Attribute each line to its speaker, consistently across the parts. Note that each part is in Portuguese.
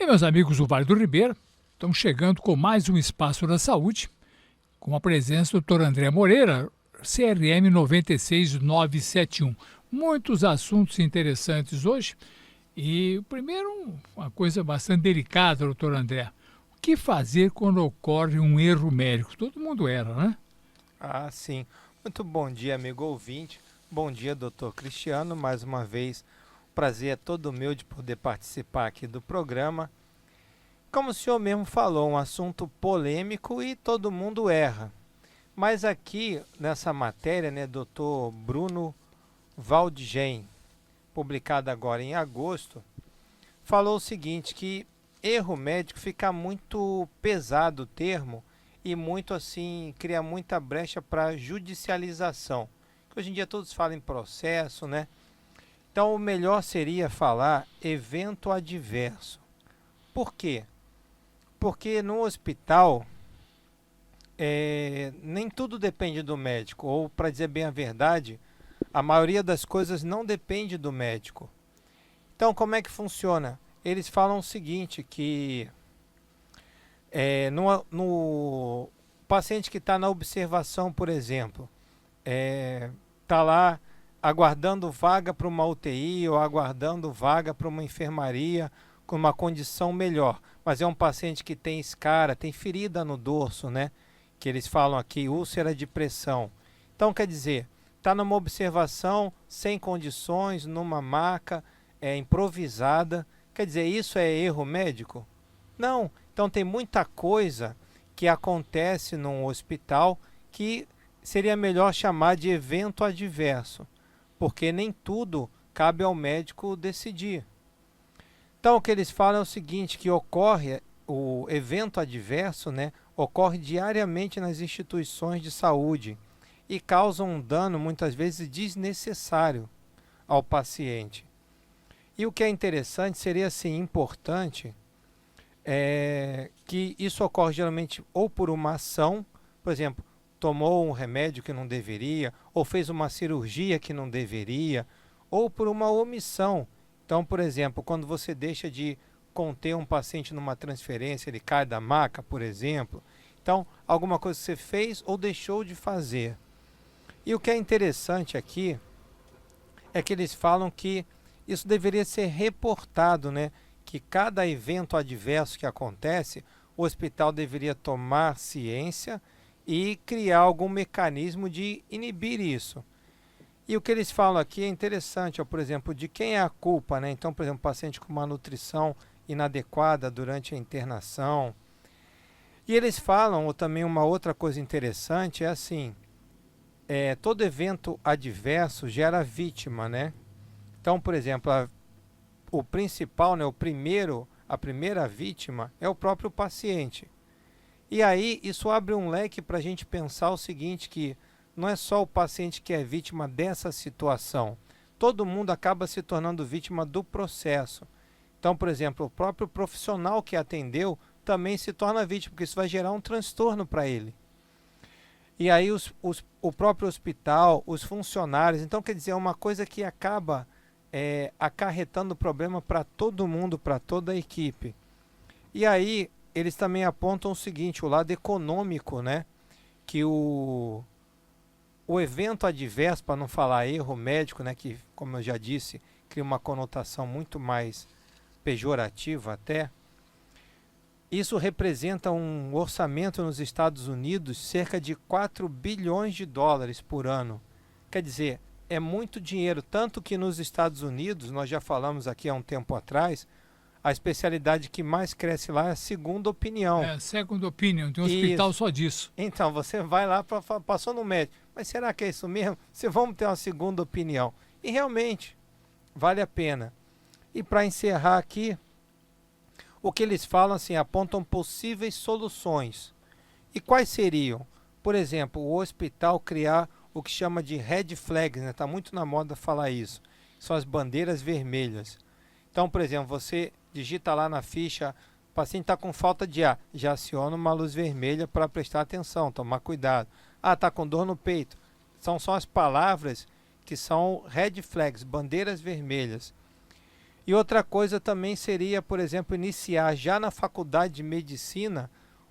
Speaker 1: E meus amigos do Vale do Ribeira, estamos chegando com mais um Espaço da Saúde, com a presença do Dr. André Moreira, CRM 96971. Muitos assuntos interessantes hoje. E primeiro, uma coisa bastante delicada, doutor André. O que fazer quando ocorre um erro médico? Todo mundo erra, né?
Speaker 2: Ah, sim. Muito bom dia, amigo ouvinte. Bom dia, doutor Cristiano. Mais uma vez, o prazer é todo meu de poder participar aqui do programa. Como o senhor mesmo falou, um assunto polêmico e todo mundo erra. Mas aqui, nessa matéria, né, doutor Bruno Valdgen, publicada agora em agosto, falou o seguinte, que erro médico fica muito pesado o termo e muito assim, cria muita brecha para judicialização. Hoje em dia todos falam em processo, né? Então o melhor seria falar evento adverso. Por quê? Porque no hospital nem tudo depende do médico, ou para dizer bem a verdade, a maioria das coisas não depende do médico. Então como é que funciona? Eles falam o seguinte, que no paciente que está na observação, por exemplo, está lá aguardando vaga para uma UTI ou aguardando vaga para uma enfermaria com uma condição melhor, mas é um paciente que tem escara, tem ferida no dorso, né? Que eles falam aqui, úlcera de pressão. Então, quer dizer, está numa observação sem condições, numa maca improvisada. Quer dizer, isso é erro médico? Não. Então, tem muita coisa que acontece num hospital que seria melhor chamar de evento adverso, porque nem tudo cabe ao médico decidir. Então, o que eles falam é o seguinte, que ocorre, o evento adverso, né, ocorre diariamente nas instituições de saúde e causa um dano, muitas vezes, desnecessário ao paciente. E o que é interessante, seria assim, importante, que isso ocorre geralmente ou por uma ação, por exemplo, tomou um remédio que não deveria, ou fez uma cirurgia que não deveria, ou por uma omissão. Então, por exemplo, quando você deixa de conter um paciente numa transferência, ele cai da maca, por exemplo. Então, alguma coisa que você fez ou deixou de fazer. E o que é interessante aqui é que eles falam que isso deveria ser reportado, né? Que cada evento adverso que acontece, o hospital deveria tomar ciência e criar algum mecanismo de inibir isso. E o que eles falam aqui é interessante, por exemplo, de quem é a culpa, né? Então, por exemplo, paciente com uma nutrição inadequada durante a internação. E eles falam, ou também uma outra coisa interessante, é assim, todo evento adverso gera vítima, né? Então, por exemplo, o principal, né, a primeira vítima é o próprio paciente. E aí isso abre um leque para a gente pensar o seguinte, que não é só o paciente que é vítima dessa situação. Todo mundo acaba se tornando vítima do processo. Então, por exemplo, o próprio profissional que atendeu também se torna vítima, porque isso vai gerar um transtorno para ele. E aí o próprio hospital, os funcionários, então quer dizer, é uma coisa que acaba acarretando problema para todo mundo, para toda a equipe. E aí eles também apontam o seguinte, o lado econômico, né? Que o evento adverso, para não falar erro médico, né, que, como eu já disse, cria uma conotação muito mais pejorativa até, isso representa um orçamento nos Estados Unidos cerca de 4 bilhões de dólares por ano. Quer dizer, é muito dinheiro, tanto que nos Estados Unidos, nós já falamos aqui há um tempo atrás, a especialidade que mais cresce lá é a segunda opinião.
Speaker 1: Second opinion, tem um hospital só disso.
Speaker 2: Então, você vai lá, passou no médico, mas será que é isso mesmo? Se vamos ter uma segunda opinião. E realmente, vale a pena. E para encerrar aqui, o que eles falam, assim, apontam possíveis soluções. E quais seriam? Por exemplo, o hospital criar o que chama de red flags, né? Tá muito na moda falar isso. São as bandeiras vermelhas. Então, por exemplo, você digita lá na ficha, o paciente está com falta de ar, já aciona uma luz vermelha para prestar atenção, tomar cuidado. Ah, está com dor no peito. São só as palavras que são red flags, bandeiras vermelhas. E outra coisa também seria, por exemplo, iniciar já na faculdade de medicina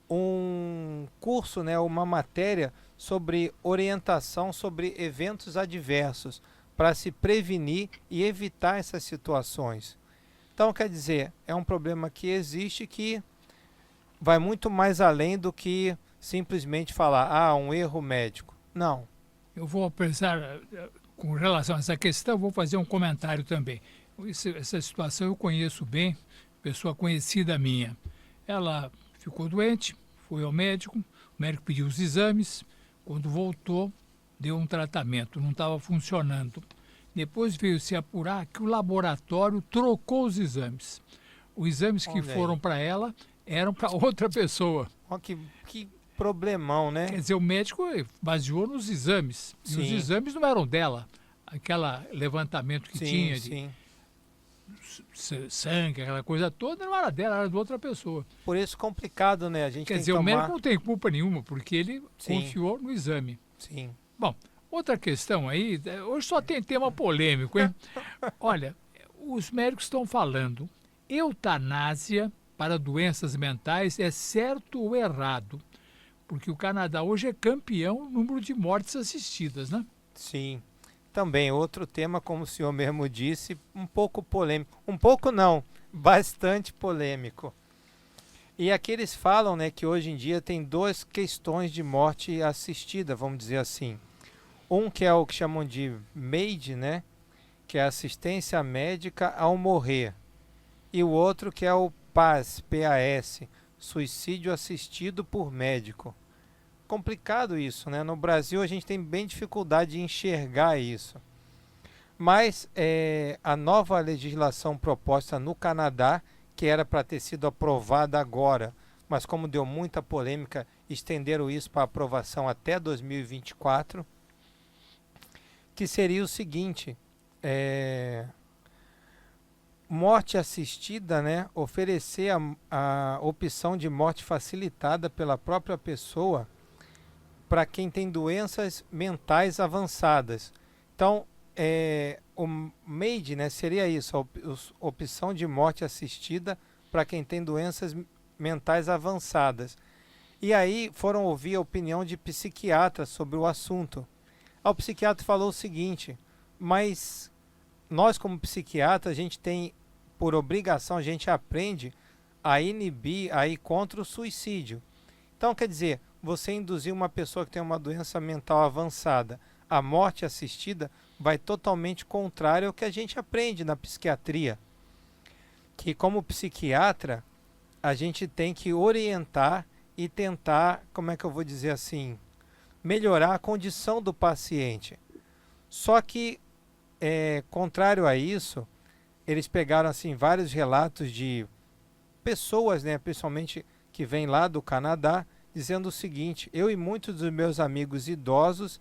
Speaker 2: um curso, né, uma matéria sobre orientação sobre eventos adversos, para se prevenir e evitar essas situações. Então, quer dizer, é um problema que existe que vai muito mais além do que simplesmente falar, um erro médico. Não.
Speaker 1: Eu vou pensar, com relação a essa questão, vou fazer um comentário também. Essa situação eu conheço bem, pessoa conhecida minha. Ela ficou doente, foi ao médico, o médico pediu os exames, quando voltou, deu um tratamento, não estava funcionando. Depois veio se apurar que o laboratório trocou os exames. Os exames que foram para ela eram para outra pessoa.
Speaker 2: Olha que problemão, né?
Speaker 1: Quer dizer, o médico baseou nos exames. E os exames não eram dela. Aquele levantamento que tinha de sangue, aquela coisa toda, não era dela, era de outra pessoa.
Speaker 2: Por isso complicado, né? A gente
Speaker 1: Quer dizer, o médico não tem culpa nenhuma, porque ele confiou no exame.
Speaker 2: Sim.
Speaker 1: Bom, outra questão aí, hoje só tem tema polêmico, hein? Olha, os médicos estão falando, eutanásia para doenças mentais é certo ou errado? Porque o Canadá hoje é campeão no número de mortes assistidas, né?
Speaker 2: Sim. Também outro tema, como o senhor mesmo disse, um pouco polêmico. Um pouco não, bastante polêmico. E aqui eles falam, né, que hoje em dia tem duas questões de morte assistida, vamos dizer assim. Um que é o que chamam de MAID, né, que é assistência médica ao morrer. E o outro que é o PAS, PAS, suicídio assistido por médico. Complicado isso, né? No Brasil a gente tem bem dificuldade de enxergar isso. Mas a nova legislação proposta no Canadá, que era para ter sido aprovada agora, mas como deu muita polêmica, estenderam isso para aprovação até 2024, que seria o seguinte, morte assistida, né? Oferecer a opção de morte facilitada pela própria pessoa para quem tem doenças mentais avançadas. Então, o MAID, né, seria isso, a opção de morte assistida para quem tem doenças mentais avançadas. E aí foram ouvir a opinião de psiquiatras sobre o assunto. O psiquiatra falou o seguinte, mas nós como psiquiatra, a gente tem, por obrigação, a gente aprende a inibir, a ir contra o suicídio. Então, quer dizer, você induzir uma pessoa que tem uma doença mental avançada à morte assistida vai totalmente contrário ao que a gente aprende na psiquiatria. Que como psiquiatra, a gente tem que orientar e tentar, como é que eu vou dizer assim, melhorar a condição do paciente. Só que, contrário a isso, eles pegaram assim vários relatos de pessoas, né, principalmente que vêm lá do Canadá, dizendo o seguinte, eu e muitos dos meus amigos idosos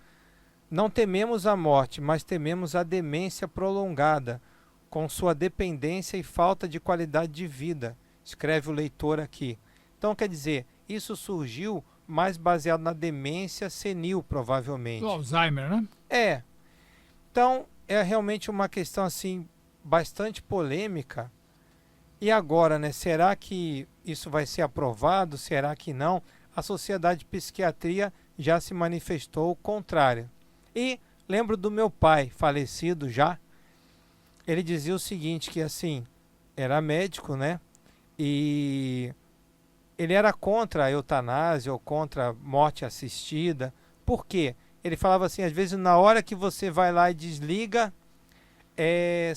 Speaker 2: não tememos a morte, mas tememos a demência prolongada, com sua dependência e falta de qualidade de vida, escreve o leitor aqui. Então, quer dizer, isso surgiu mais baseado na demência senil, provavelmente.
Speaker 1: Do Alzheimer, né?
Speaker 2: Então, é realmente uma questão assim bastante polêmica. E agora, né, será que isso vai ser aprovado? Será que não? A Sociedade de Psiquiatria já se manifestou o contrário. E lembro do meu pai, falecido já, ele dizia o seguinte, que assim, era médico, né? E ele era contra a eutanásia ou contra a morte assistida. Por quê? Ele falava assim, às vezes na hora que você vai lá e desliga,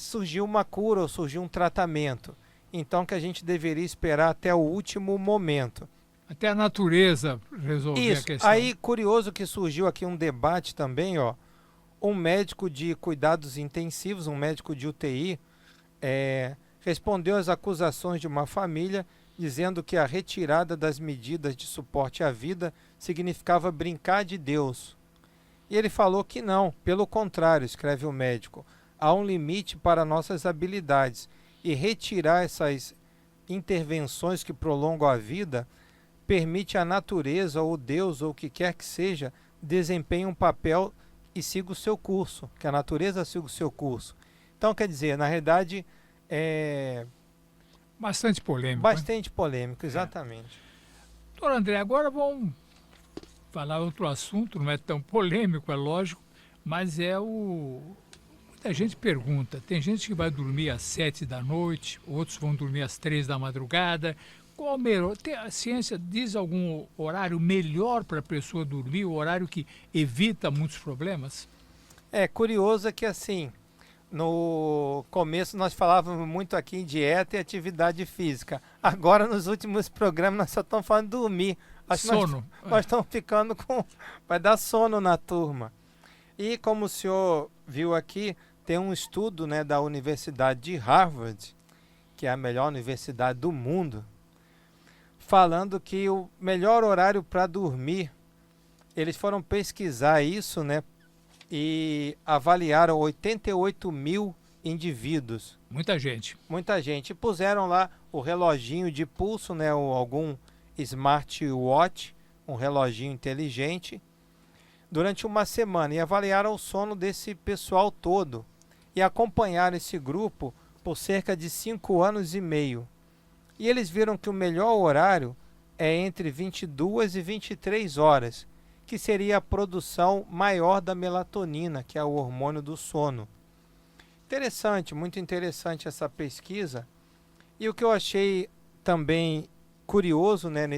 Speaker 2: surgiu uma cura ou surgiu um tratamento. Então que a gente deveria esperar até o último momento.
Speaker 1: Até a natureza resolver a questão.
Speaker 2: Aí, curioso que surgiu aqui um debate também, ó. Um médico de cuidados intensivos, um médico de UTI, respondeu às acusações de uma família, dizendo que a retirada das medidas de suporte à vida significava brincar de Deus. E ele falou que não, pelo contrário, escreve o médico, há um limite para nossas habilidades e retirar essas intervenções que prolongam a vida permite a natureza ou Deus ou o que quer que seja desempenhe um papel e siga o seu curso, que a natureza siga o seu curso. Então, quer dizer, na realidade, é
Speaker 1: Bastante polêmico, né?
Speaker 2: bastante polêmico, exatamente.
Speaker 1: Doutor André, agora vamos falar outro assunto, não é tão polêmico, é lógico, mas é o... Muita gente pergunta, tem gente que vai dormir às 7 da noite, outros vão dormir às 3 da madrugada. Qual o melhor? A ciência diz algum horário melhor para a pessoa dormir, o horário que evita muitos problemas?
Speaker 2: É curioso que assim, no começo nós falávamos muito aqui em dieta e atividade física. Agora nos últimos programas nós só estamos falando de dormir. Acho que
Speaker 1: Sono.
Speaker 2: nós estamos ficando com... Vai dar sono na turma. E como o senhor viu aqui, tem um estudo, né, da Universidade de Harvard, que é a melhor universidade do mundo, falando que o melhor horário para dormir, eles foram pesquisar isso, né, e avaliaram 88 mil indivíduos.
Speaker 1: Muita gente.
Speaker 2: Muita gente. E puseram lá o reloginho de pulso, né, ou algum smartwatch, um reloginho inteligente, durante uma semana e avaliaram o sono desse pessoal todo e acompanharam esse grupo por cerca de 5 anos e meio. E eles viram que o melhor horário é entre 22 e 23 horas, que seria a produção maior da melatonina, que é o hormônio do sono. Interessante, muito interessante essa pesquisa. E o que eu achei também curioso, né,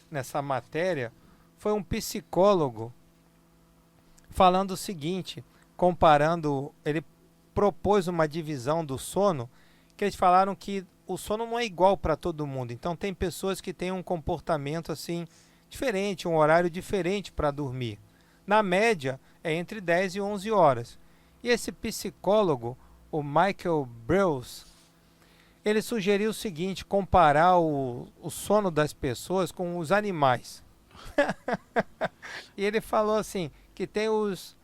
Speaker 2: nessa matéria foi um psicólogo falando o seguinte, comparando, ele propôs uma divisão do sono, que eles falaram que o sono não é igual para todo mundo. Então tem pessoas que têm um comportamento assim diferente, um horário diferente para dormir. Na média é entre 10 e 11 horas. E esse psicólogo, o Michael Breus, ele sugeriu o seguinte, comparar o sono das pessoas com os animais. E ele falou assim, que tem os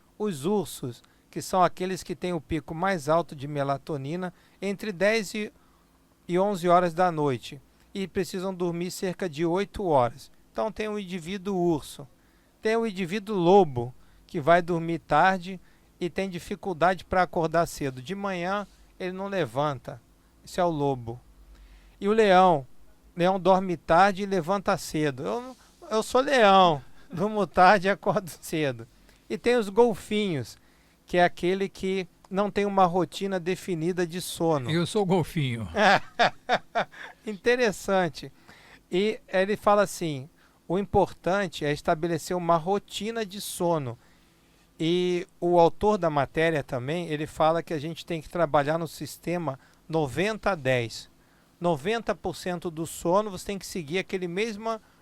Speaker 2: ursos, que são aqueles que têm o pico mais alto de melatonina entre 10 e 11 horas da noite e precisam dormir cerca de 8 horas. Então tem o indivíduo urso, tem o indivíduo lobo, que vai dormir tarde e tem dificuldade para acordar cedo. De manhã ele não levanta, esse é o lobo. E o leão dorme tarde e levanta cedo. Eu sou leão, durmo tarde e acordo cedo. E tem os golfinhos, que é aquele que não tem uma rotina definida de sono.
Speaker 1: Eu sou golfinho.
Speaker 2: Interessante. E ele fala assim, o importante é estabelecer uma rotina de sono. E o autor da matéria também, ele fala que a gente tem que trabalhar no sistema 90-10. 90% do sono você tem que seguir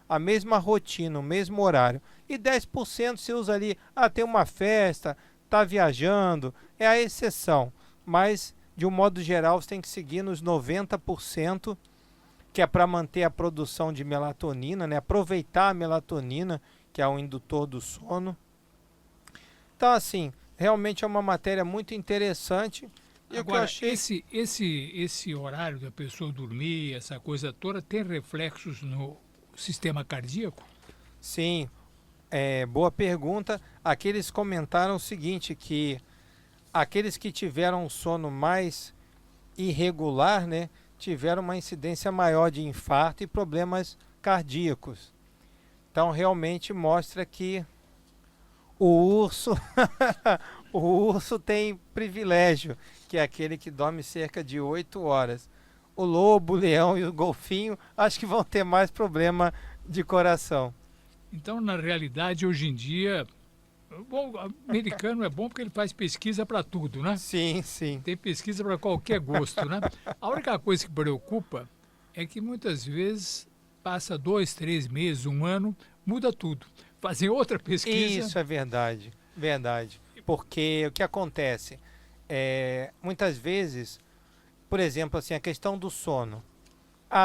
Speaker 2: a mesma rotina, o mesmo horário. E 10% você usa ali, tem uma festa, está viajando, é a exceção. Mas, de um modo geral, você tem que seguir nos 90%, que é para manter a produção de melatonina, né? Aproveitar a melatonina, que é o indutor do sono. Então, assim, realmente é uma matéria muito interessante. E
Speaker 1: agora, o que eu achei... esse horário da pessoa dormir, essa coisa toda, tem reflexos no sistema cardíaco?
Speaker 2: Sim, boa pergunta. Aqui eles comentaram o seguinte, que aqueles que tiveram um sono mais irregular, né, tiveram uma incidência maior de infarto e problemas cardíacos. Então, realmente mostra que o urso, o urso tem privilégio, que é aquele que dorme cerca de 8 horas. O lobo, o leão e o golfinho, acho que vão ter mais problema de coração.
Speaker 1: Então, na realidade, hoje em dia, o americano é bom porque ele faz pesquisa para tudo, né?
Speaker 2: Sim, sim.
Speaker 1: Tem pesquisa para qualquer gosto, né? A única coisa que preocupa é que muitas vezes passa 2, 3 meses, um ano, muda tudo. Fazem outra pesquisa.
Speaker 2: Isso é verdade, verdade. Porque o que acontece? Muitas vezes, por exemplo, assim, a questão do sono.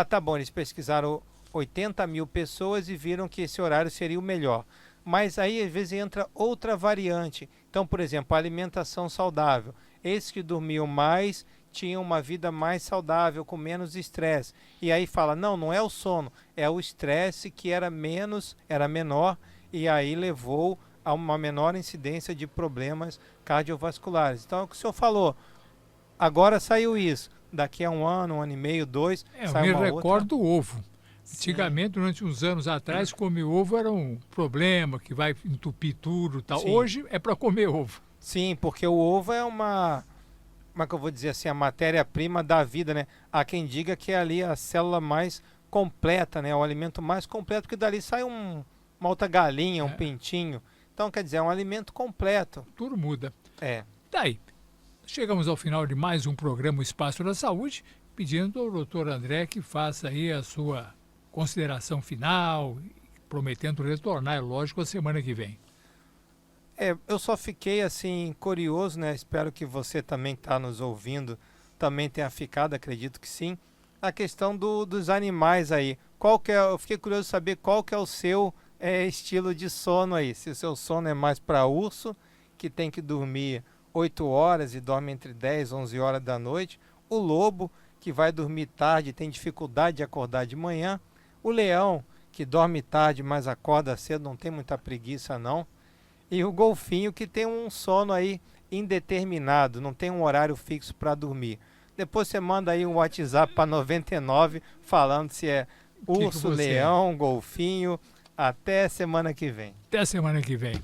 Speaker 2: Tá bom, eles pesquisaram 80 mil pessoas e viram que esse horário seria o melhor. Mas aí, às vezes, entra outra variante. Então, por exemplo, a alimentação saudável. Esses que dormiam mais tinham uma vida mais saudável, com menos estresse. E aí fala, não é o sono, é o estresse que era menor, e aí levou a uma menor incidência de problemas cardiovasculares. Então, é o que o senhor falou. Agora saiu isso. daqui a um ano e meio, 2,
Speaker 1: Eu
Speaker 2: sai
Speaker 1: me
Speaker 2: uma
Speaker 1: recordo
Speaker 2: outra.
Speaker 1: do ovo.
Speaker 2: Sim.
Speaker 1: Antigamente, durante uns anos atrás, comer ovo era um problema, que vai entupir tudo e tal.
Speaker 2: Sim.
Speaker 1: Hoje é para comer ovo.
Speaker 2: Sim, porque o ovo é uma, como é que eu vou dizer assim, a matéria-prima da vida, né? Há quem diga que é ali a célula mais completa, né? O alimento mais completo, porque dali sai uma outra galinha, um pintinho. Então, quer dizer, é um alimento completo.
Speaker 1: Tudo muda.
Speaker 2: É.
Speaker 1: Daí, chegamos ao final de mais um programa o Espaço da Saúde, pedindo ao doutor André que faça aí a sua consideração final, prometendo retornar, é lógico, a semana que vem.
Speaker 2: Eu só fiquei assim curioso, né? Espero que você também está nos ouvindo também tenha ficado, acredito que sim. A questão dos animais aí. Eu fiquei curioso de saber qual que é o seu estilo de sono aí. Se o seu sono é mais para urso, que tem que dormir 8 horas e dorme entre 10 e 11 horas da noite. O lobo, que vai dormir tarde e tem dificuldade de acordar de manhã. O leão, que dorme tarde, mas acorda cedo, não tem muita preguiça não. E o golfinho, que tem um sono aí indeterminado, não tem um horário fixo para dormir. Depois você manda aí um WhatsApp para 99 falando se é urso, leão, golfinho. Até semana que vem.
Speaker 1: Até semana que vem.